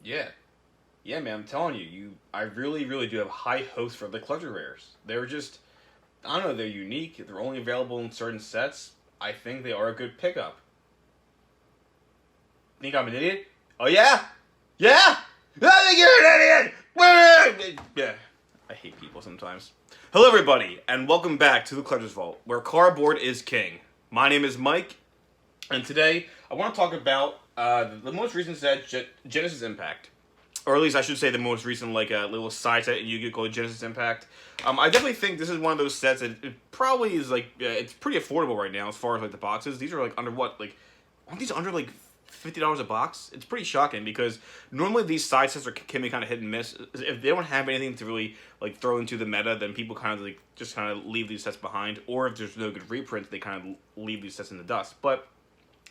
Yeah. Yeah, man, I'm telling you, I really, really do have high hopes for the collector rares. They're just, I don't know, they're unique. They're only available in certain sets. I think they are a good pickup. Think I'm an idiot? Oh yeah, yeah. I think you're an idiot. Yeah, I hate people sometimes. Hello, everybody, and welcome back to the Collector's Vault, where cardboard is king. My name is Mike, and today I want to talk about the most recent set, Genesis Impact. Or at least I should say the most recent, like little side set in Yu-Gi-Oh! Called Genesis Impact. I definitely think this is one of those sets that it probably is like it's pretty affordable right now as far as like the boxes. These are like under what, like aren't these under like $50 a box? It's pretty shocking because normally these side sets can be kind of hit and miss. If they don't have anything to really like throw into the meta, then people kind of like just kind of leave these sets behind. Or if there's no good reprints, they kind of leave these sets in the dust. But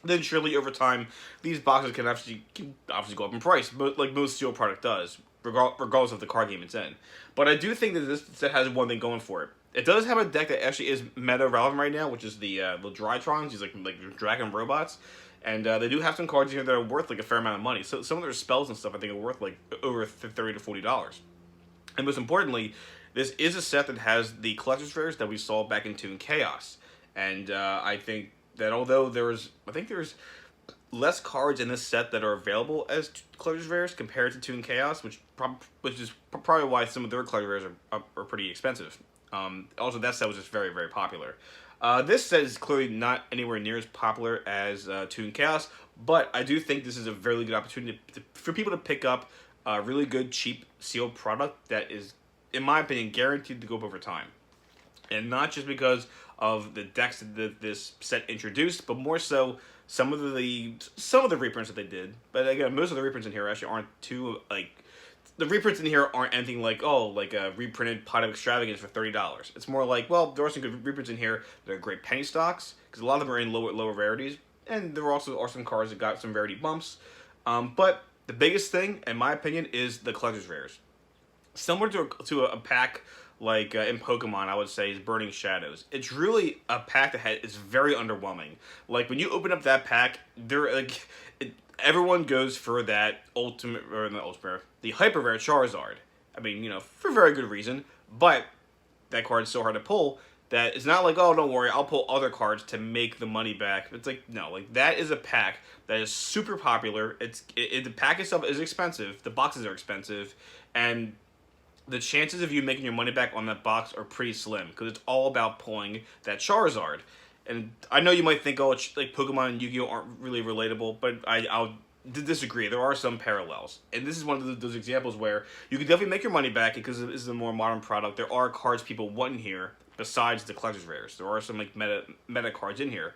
then surely over time, these boxes can obviously go up in price, but like most steel product does, regardless of the card game it's in. But I do think that this set has one thing going for it. It does have a deck that actually is meta relevant right now, which is the Drytrons, these like dragon robots, and they do have some cards here that are worth like a fair amount of money. So some of their spells and stuff I think are worth like over $30 to $40. And most importantly, this is a set that has the collector's rares that we saw back in Toon Chaos, and I think that although I think there's less cards in this set that are available as collector's rares compared to Toon Chaos, which is probably why some of their collector rares are pretty expensive. Also, that set was just very, very popular. This set is clearly not anywhere near as popular as Toon Chaos, but I do think this is a very good opportunity for people to pick up a really good, cheap, sealed product that is, in my opinion, guaranteed to go up over time. And not just because of the decks that this set introduced, but more so some of the reprints that they did. But again, most of the reprints in here actually aren't too like the reprints in here aren't anything like a reprinted Pot of Extravagance for $30. It's more like, well, there are some good reprints in here that are great penny stocks because a lot of them are in lower rarities, and there also are some cards that got some rarity bumps. But the biggest thing, in my opinion, is the collector's rares. Similar to a pack like in Pokemon, I would say is Burning Shadows. It's really a pack that is very underwhelming. Like when you open up that pack, everyone goes for that the hyper rare Charizard. I mean, for very good reason, but that card's so hard to pull that it's not like, oh, don't worry, I'll pull other cards to make the money back. It's like, no, like that is a pack that is super popular. The pack itself is expensive, the boxes are expensive, and the chances of you making your money back on that box are pretty slim because it's all about pulling that Charizard. And I know you might think, oh, it's like Pokemon and Yu-Gi-Oh aren't really relatable, but I'll disagree. There are some parallels, and this is one of those examples where you can definitely make your money back because this is a more modern product. There are cards people want in here besides the collector's rares. There are some like meta cards in here,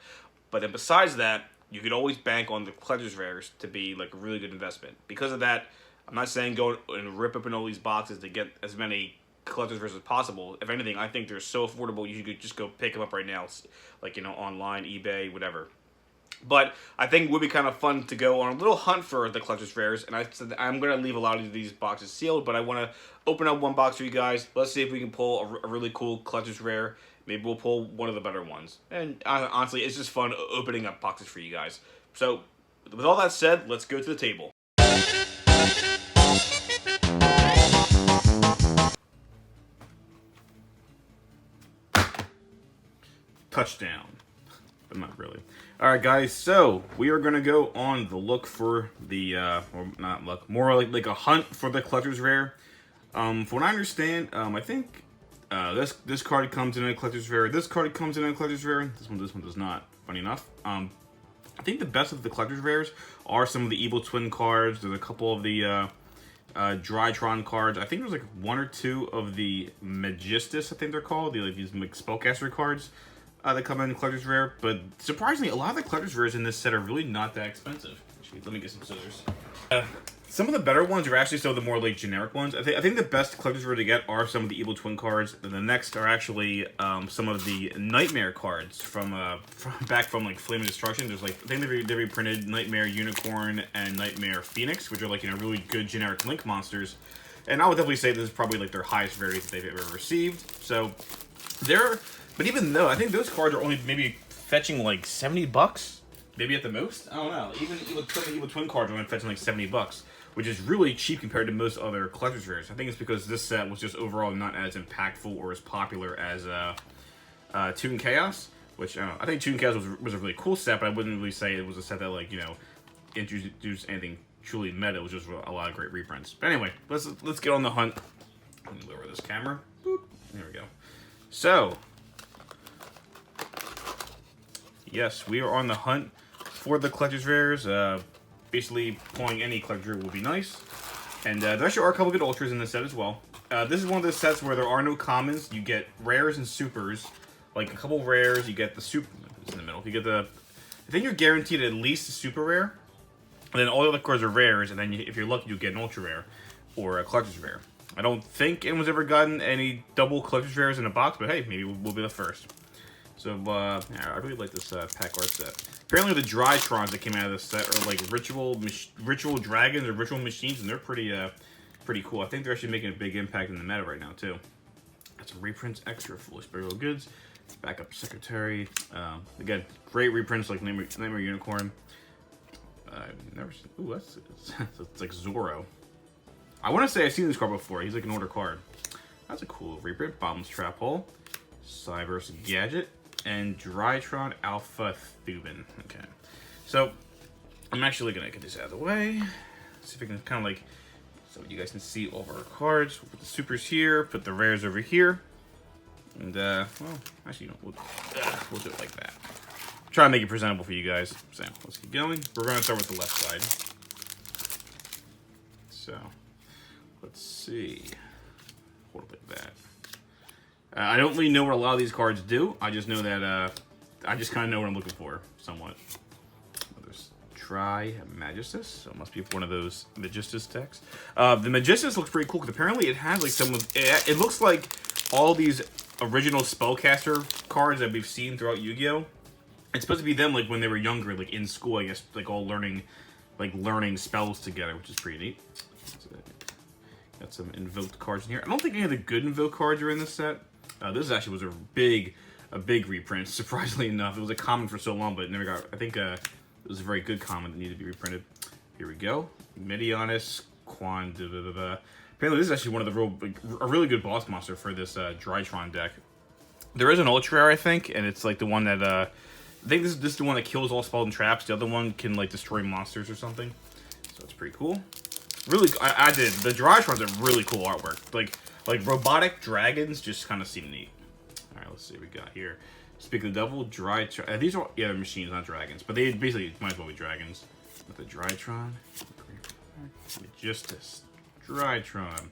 but then besides that, you could always bank on the collector's rares to be like a really good investment. Because of that, I'm not saying go and rip open all these boxes to get as many collector's rares as possible. If anything, I think they're so affordable you could just go pick them up right now, like online, eBay, whatever. But I think it would be kind of fun to go on a little hunt for the collector's rares, and I said I'm going to leave a lot of these boxes sealed, but I want to open up one box for you guys. Let's see if we can pull a really cool collector's rare. Maybe we'll pull one of the better ones. And honestly, it's just fun opening up boxes for you guys. So, with all that said, let's go to the table. Touchdown. But not really. Alright guys, so we are going to go on the look for the, or not look, more like a hunt for the collector's rare. From what I understand, I think this card comes in a collector's rare, this card comes in a collector's rare, this one does not, funny enough. I think the best of the collector's rares are some of the Evil Twin cards. There's a couple of the Drytron cards. I think there's like one or two of the Magistus, I think they're called, these like Spellcaster cards. That come in collector's rare, but surprisingly, a lot of the collector's rares in this set are really not that expensive. Actually, let me get some scissors. Some of the better ones are actually some of the more like generic ones. I think the best collector's rare to get are some of the Evil Twin cards. And the next are actually some of the Nightmare cards from back from like Flame and Destruction. There's like I think they reprinted Nightmare Unicorn and Nightmare Phoenix, which are like really good generic Link monsters. And I would definitely say this is probably like their highest rarity that they've ever received. So but even though I think those cards are only maybe fetching like $70, maybe at the most. I don't know. Even Evil Twin cards are only fetching like $70. which is really cheap compared to most other collector's rares. I think it's because this set was just overall not as impactful or as popular as Toon Chaos, which I think Toon Chaos was a really cool set, but I wouldn't really say it was a set that, like, you know, introduced anything truly meta. It was just a lot of great reprints. But anyway, let's get on the hunt. Let me lower this camera. Boop. There we go. So, yes, we are on the hunt for the collector's rares. Basically, pulling any collector will be nice. And there actually are a couple good ultras in this set as well. This is one of those sets where there are no commons. You get rares and supers. Like a couple rares, you get the super. It's in the middle. You get the. I think you're guaranteed at least a super rare. And then all the other cards are rares. And then if you're lucky, you get an ultra rare or a collector's rare. I don't think anyone's ever gotten any double collector's rares in a box, but hey, maybe we'll be the first. So, yeah, I really like this pack art set. Apparently the Drytrons that came out of this set are like ritual dragons or ritual machines, and they're pretty cool. I think they're actually making a big impact in the meta right now, too. Got some reprints, extra foolish burial goods, backup secretary. Again, great reprints like Nightmare Unicorn. I've never seen, ooh, it's like Zorro. I want to say I've seen this card before. He's like an older card. That's a cool reprint. Bottom's Trap Hole, Cyber's Gadget, and Drytron Alpha Thuban. Okay, so I'm actually gonna get this out of the way. See if I can kind of like, so you guys can see all of our cards. We'll put the supers here, put the rares over here, and well, actually, we'll do it like that. Try to make it presentable for you guys. So let's keep going. We're gonna start with the left side. So let's see. Hold up like that. I don't really know what a lot of these cards do. I just know that, I just kind of know what I'm looking for, somewhat. There's Tri-Magistus, so it must be one of those Magistus decks. The Magistus looks pretty cool, because apparently it has, like, some of, it looks like all these original Spellcaster cards that we've seen throughout Yu-Gi-Oh! It's supposed to be them, like, when they were younger, like, in school, I guess, like, all learning spells together, which is pretty neat. Got some invoked cards in here. I don't think any of the good invoked cards are in this set. This actually was a big reprint, surprisingly enough. It was a common for so long, but it never got, I think it was a very good common that needed to be reprinted. Here we go. Medianus, Quan, Apparently this is actually one of the a really good boss monster for this Drytron deck. There is an ultra rare, I think, and it's like the one that, I think this is the one that kills all spells and traps. The other one can like destroy monsters or something. So it's pretty cool. Really, I did. The Drytrons are really cool artwork. Like robotic dragons just kind of seem neat. All right, let's see what we got here. Speak of the Devil, these are, yeah, they're machines, not dragons. But they basically might as well be dragons. With the Drytron. Magistus. Drytron.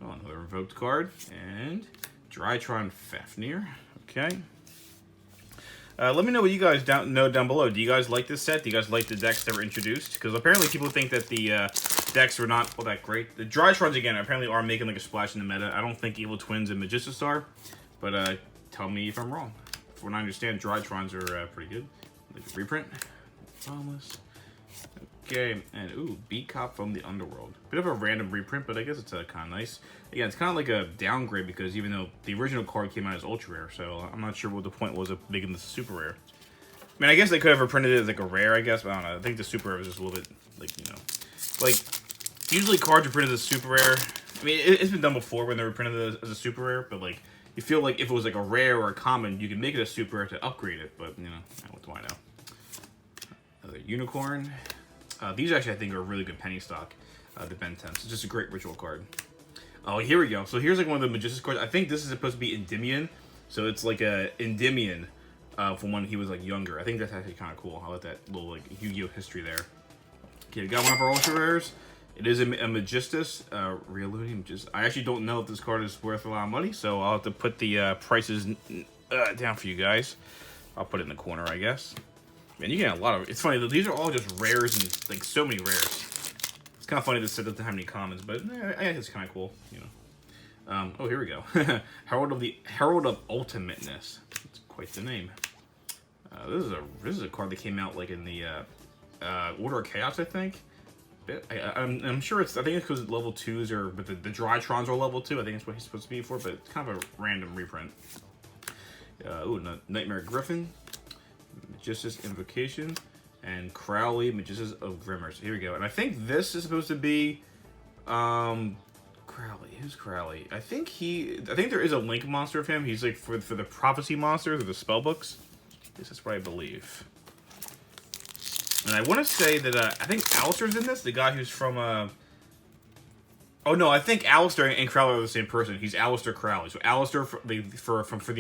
Oh, another invoked card. And Drytron Fafnir. Okay. Let me know what you guys know down below. Do you guys like this set? Do you guys like the decks that were introduced? Because apparently people think that the decks are not all that great. The Drytrons, again, apparently are making like a splash in the meta. I don't think Evil Twins and Magistus are. But tell me if I'm wrong. From what I understand, Drytrons are pretty good. Like a reprint. Boundless. Okay, and ooh, Beat Cop from the Underworld. Bit of a random reprint, but I guess it's kind of nice. Again, it's kind of like a downgrade because even though the original card came out as ultra rare, so I'm not sure what the point was of making this super rare. I mean, I guess they could have reprinted it as like a rare, I guess, but I don't know. I think the super rare was just a little bit, like, you know, like, usually cards are printed as super rare. I mean, it's been done before when they were printed as a super rare, but like, you feel like if it was like a rare or a common, you could make it a super rare to upgrade it, but, you know, what do I know? Another Unicorn. These actually, I think, are really good penny stock. The Ben 10s. It's just a great ritual card. Oh, here we go. So here's like one of the Magistus cards. I think this is supposed to be Endymion. So it's like a Endymion from when he was like younger. I think that's actually kind of cool. I like that little like Yu-Gi-Oh history there. Okay, we got one of our ultra rares. It is a Magistus. I actually don't know if this card is worth a lot of money, so I'll have to put the prices down for you guys. I'll put it in the corner, I guess. Man, you get a lot of. It's funny, these are all just rares and like so many rares. It's kind of funny this set doesn't have any commons, but I guess it's kind of cool, you know. Oh, here we go. Herald of Ultimateness. That's quite the name. This is a card that came out like in the Order of Chaos, I think. I'm sure it's. I think it's because level 2s are, but the Drytrons are level 2. I think that's what he's supposed to be for, but it's kind of a random reprint. Ooh, Nightmare Griffin. Magistus Invocation, and Crowley, Magicians of Grimmer. So here we go. And I think this is supposed to be Crowley. Who's Crowley? I think there is a Link monster of him. He's like for the prophecy monsters or the spell books. This is what I believe. And I want to say that I think Alistair's in this. The guy who's from oh no, I think Alistair and Crowley are the same person. He's Alistair Crowley. So Alistair for the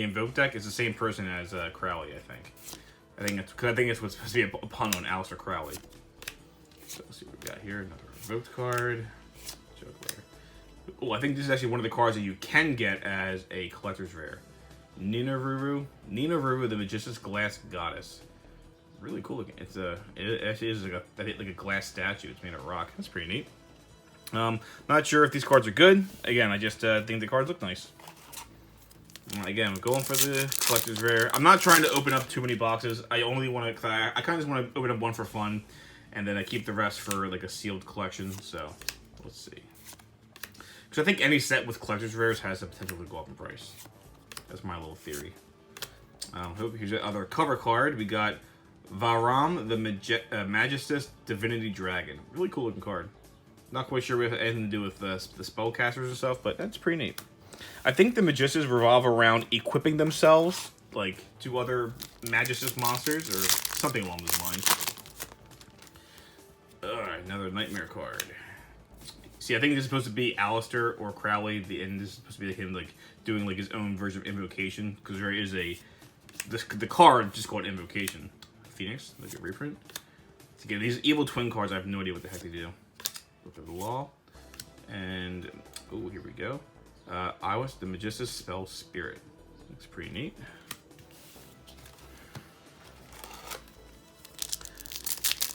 Invoke deck is the same person as Crowley. I think it's what's supposed to be a pun on Alistair Crowley. So let's see what we got here. Another Invoked card. Oh, I think this is actually one of the cards that you can get as a collector's rare. Ninaruru, the Magician's Glass Goddess. Really cool looking. It actually is like a glass statue. It's made of rock. That's pretty neat. Not sure if these cards are good. Again, I just think the cards look nice. Again, I'm going for the collector's rare. I'm not trying to open up too many boxes. I only want to. I kind of just want to open up one for fun, and then I keep the rest for like a sealed collection. So let's see. Because I think any set with collector's rares has the potential to go up in price. That's my little theory. Here's another cover card. We got Varam, the Magistus Divinity Dragon. Really cool looking card. Not quite sure if it has anything to do with the spellcasters and stuff, but that's pretty neat. I think the Magistas revolve around equipping themselves, like, to other Magistus monsters, or something along those lines. Alright, another Nightmare card. See, I think this is supposed to be Alistair or Crowley, and this is supposed to be like him, like, doing, like, his own version of Invocation, because there is the card just called Invocation. Phoenix, like a reprint. So again, these evil twin cards, I have no idea what the heck they do. Go through the law. And, oh, here we go. Iwas, the Magistus Spell Spirit. Looks pretty neat.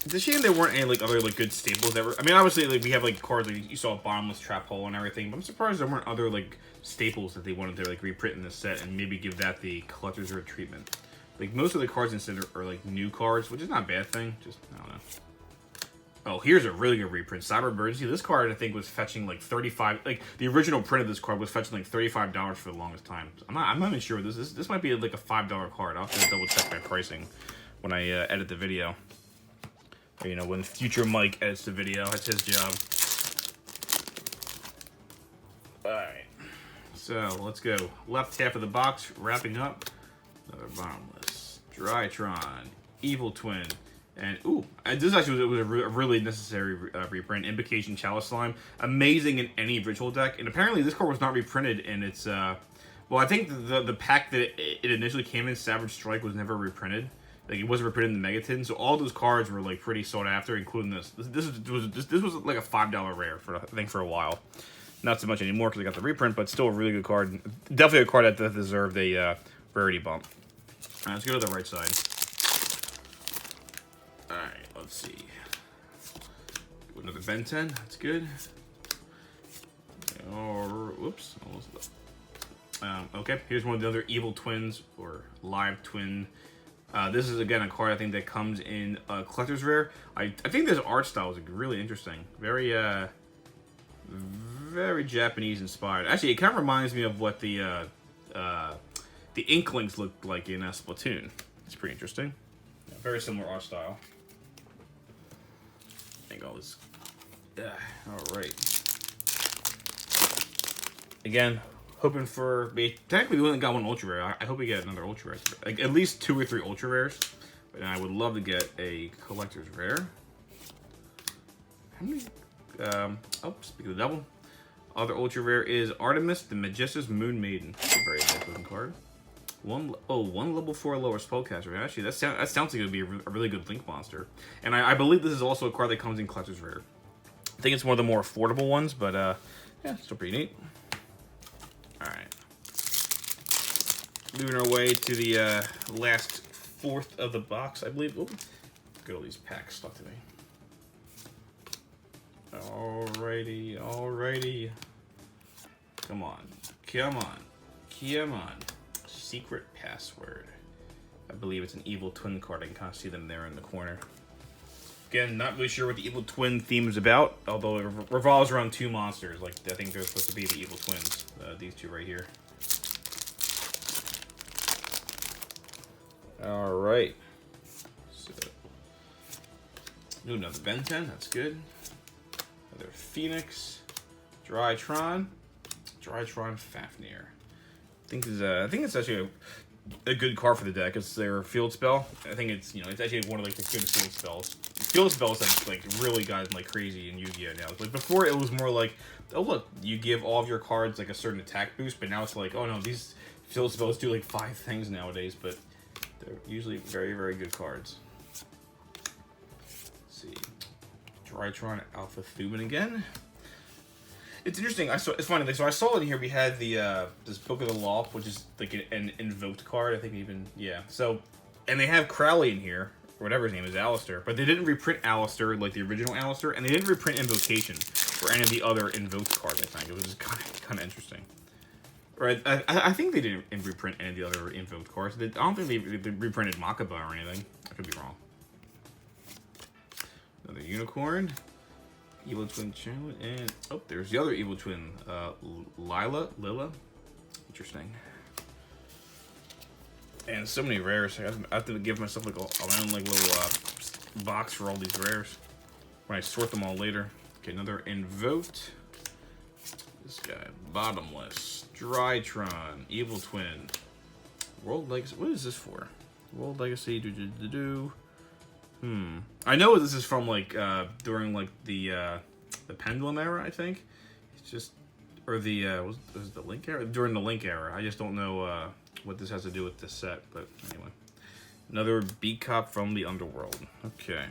It's a shame there weren't any like other like good staples ever. I mean, obviously, like we have like cards like you saw Bottomless Trap Hole and everything, but I'm surprised there weren't other like staples that they wanted to like reprint in this set and maybe give that the collector's rare treatment. Like most of the cards instead are like new cards, which is not a bad thing. Just I don't know. Oh, here's a really good reprint. Cyber Emergency. This card I think was fetching like 35. Like the original print of this card was fetching like $35 for the longest time. I'm not even sure this is. This might be like a $5 card. I'll have to double check my pricing when I edit the video. Or, you know, when future Mike edits the video, that's his job. Alright. So, let's go. Left half of the box, wrapping up. Another Bottomless. Drytron. Evil Twin. And, ooh, this actually was a really necessary reprint. Invocation Chalice Slime. Amazing in any ritual deck. And apparently this card was not reprinted in its, well, I think the pack that it initially came in, Savage Strike, was never reprinted. Like, it wasn't reprinted in the Megaton, so all those cards were, like, pretty sought after, including this. This was like a $5 rare, I think, for a while. Not so much anymore, because I got the reprint, but still a really good card. Definitely a card that deserved a rarity bump. Alright, let's go to the right side. Alright, let's see. Another Ben 10, that's good. Whoops. Okay, here's one of the other Evil Twins, or Live Twin. This is, again, a card I think that comes in collector's rare. I think this art style is really interesting. Very, very Japanese inspired. Actually, it kind of reminds me of what the Inklings looked like in Splatoon. It's pretty interesting. Yeah, very similar art style. I think all this. Alright. Again, hoping for. Technically, we only got one ultra rare. I hope we get another ultra rare. Like at least 2 or 3 ultra rares. But I would love to get a collector's rare. How many? Speaking of the devil, other ultra rare is Artemis, the Magistus Moon Maiden. That's a very nice looking card. One level 4 lower spellcaster. Actually, that sounds like it would be a really good Link monster. And I believe this is also a card that comes in collector's rare. I think it's one of the more affordable ones, but yeah, still pretty neat. Alright. Moving our way to the last fourth of the box, I believe. Look at all these packs stuck to me. Alrighty. Come on. Secret Password. I believe it's an Evil Twin card. I can kind of see them there in the corner. Again, not really sure what the Evil Twin theme is about, although it revolves around 2 monsters. Like, I think they're supposed to be the Evil Twins. These 2 right here. Alright. So, Ooh, another Ben 10. That's good. Another Phoenix. Drytron Fafnir. I think it's actually a good card for the deck. It's their field spell. I think it's it's actually one of like the good field spells. Field spells have like really gotten like crazy in Yu-Gi-Oh now. Like before, it was more like, oh look, you give all of your cards like a certain attack boost, but now it's like, oh no, these field spells do like 5 things nowadays, but they're usually very, very good cards. Let's see, Drytron Alpha Thuban again. It's interesting. It's funny. Like, so I saw in here we had the this Book of the Law, which is like an invoked card. I think even So, and they have Crowley in here, or whatever his name is, Alistair. But they didn't reprint Alistair like the original Alistair, and they didn't reprint Invocation or any of the other invoked cards. I think it was just kind of interesting. Right? I think they didn't reprint any of the other invoked cards. I don't think they reprinted Makaba or anything. I could be wrong. Another Unicorn. Evil Twin Channel, and oh, there's the other Evil Twin, Lila. Interesting. And so many rares. I have to give myself like my own like little box for all these rares when I sort them all later. Okay, another Invoked. This guy, Bottomless, Drytron, Evil Twin, World Legacy. What is this for? World Legacy. I know this is from like during like the Pendulum era, I think. It's just or the was it the Link era? During the Link era. I just don't know what this has to do with this set, but anyway. Another Beat Cop from the Underworld. Okay.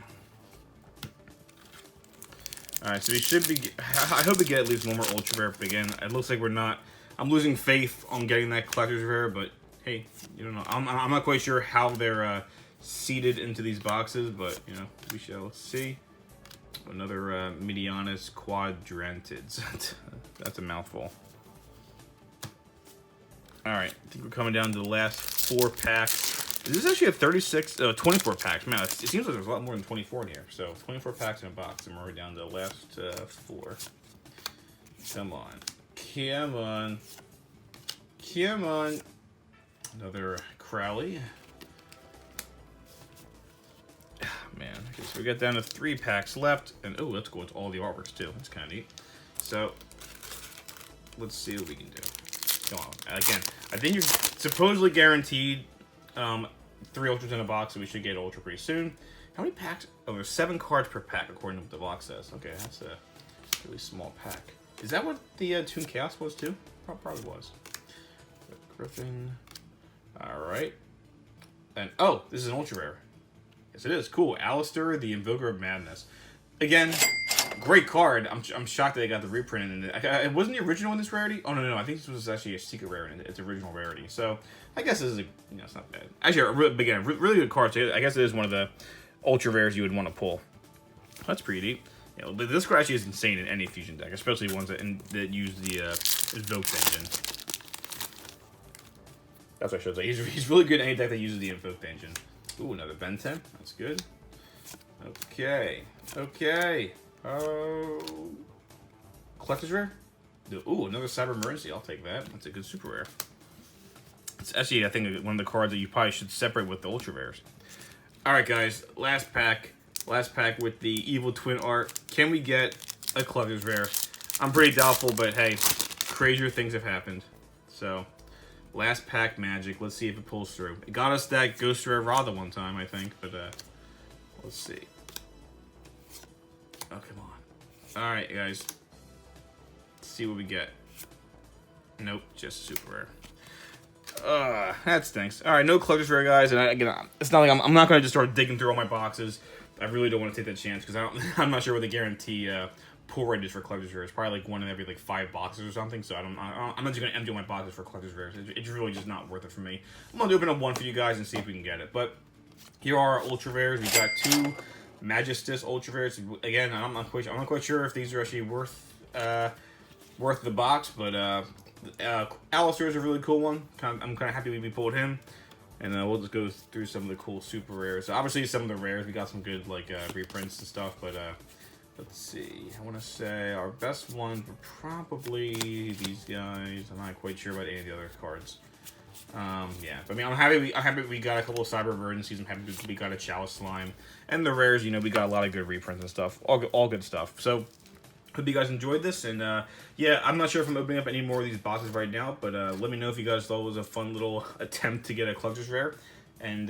Alright, so we should be I hope we get at least one more ultra rare, but again, it looks like we're not. I'm losing faith on getting that collector's rare, but hey, you don't know. I'm not quite sure how they're seated into these boxes, but we shall see. Another Midianus Quadrantids. That's a mouthful. Alright, I think we're coming down to the last 4 packs. This is actually a 24 packs. Man, it seems like there's a lot more than 24 in here. So 24 packs in a box, and we're down to the last 4. Come on. Come on. Come on. Another Crowley. Man, okay, so we got down to 3 packs left, and oh, let's go with all the artworks too. That's kind of neat. So let's see what we can do. Come on. Again, I think you're supposedly guaranteed 3 ultras in a box, so we should get ultra pretty soon. How many packs? Oh, there's 7 cards per pack according to what the box says. Okay, that's a really small pack. Is that what the Toon Chaos was too? Probably was. Griffin. All right. And oh, this is an ultra rare. Yes, it is. Cool. Alistair, the Invoker of Madness. Again, great card. I'm shocked that they got the reprint in it. It wasn't the original in this rarity. Oh no, I think this was actually a secret rarity. It's original rarity. So I guess this is it's not bad. Actually, again, really good card. So I guess it is one of the ultra rares you would want to pull. That's pretty neat. But this card actually is insane in any fusion deck, especially ones that use the Invoked engine. That's what I should say. He's really good in any deck that uses the Invoked engine. Ooh, another Ben 10. That's good. Okay. Oh. Collector's rare? Ooh, another Cyber Emergency. I'll take that. That's a good super rare. It's actually, I think, one of the cards that you probably should separate with the ultra rares. Alright, guys. Last pack. Last pack with the Evil Twin art. Can we get a collector's rare? I'm pretty doubtful, but hey, crazier things have happened. So, last pack magic. Let's see if it pulls through. It got us that Ghost Rare Radha one time, I think, but let's see. Oh, come on. Alright, guys. Let's see what we get. Nope, just super rare. That stinks. Alright, no collector's rare, guys. And again, it's not like I'm not going to just start digging through all my boxes. I really don't want to take that chance because I'm not sure what the guarantee pull rate is for collector's rares. Probably like 1 in every like 5 boxes or something. So I'm not just going to empty my boxes for collector's rares. It's really just not worth it for me. I'm going to open up 1 for you guys and see if we can get it. But here are our ultra rares. We got 2 Magistus ultra rares. Again, I'm not quite sure if these are actually worth the box, but Alistair is a really cool one. I'm kind of happy we pulled him. And we'll just go through some of the cool super rares. So obviously, some of the rares, we got some good like reprints and stuff. But let's see. I want to say our best ones were probably these guys. I'm not quite sure about any of the other cards. Yeah, but I mean, I'm happy we got a couple of Cyber Emergencies. I'm happy we got a Chalice Slime, and the rares. You know, we got a lot of good reprints and stuff. All good stuff. So, hope you guys enjoyed this. And yeah, I'm not sure if I'm opening up any more of these boxes right now, but let me know if you guys thought it was a fun little attempt to get a collector's rare. And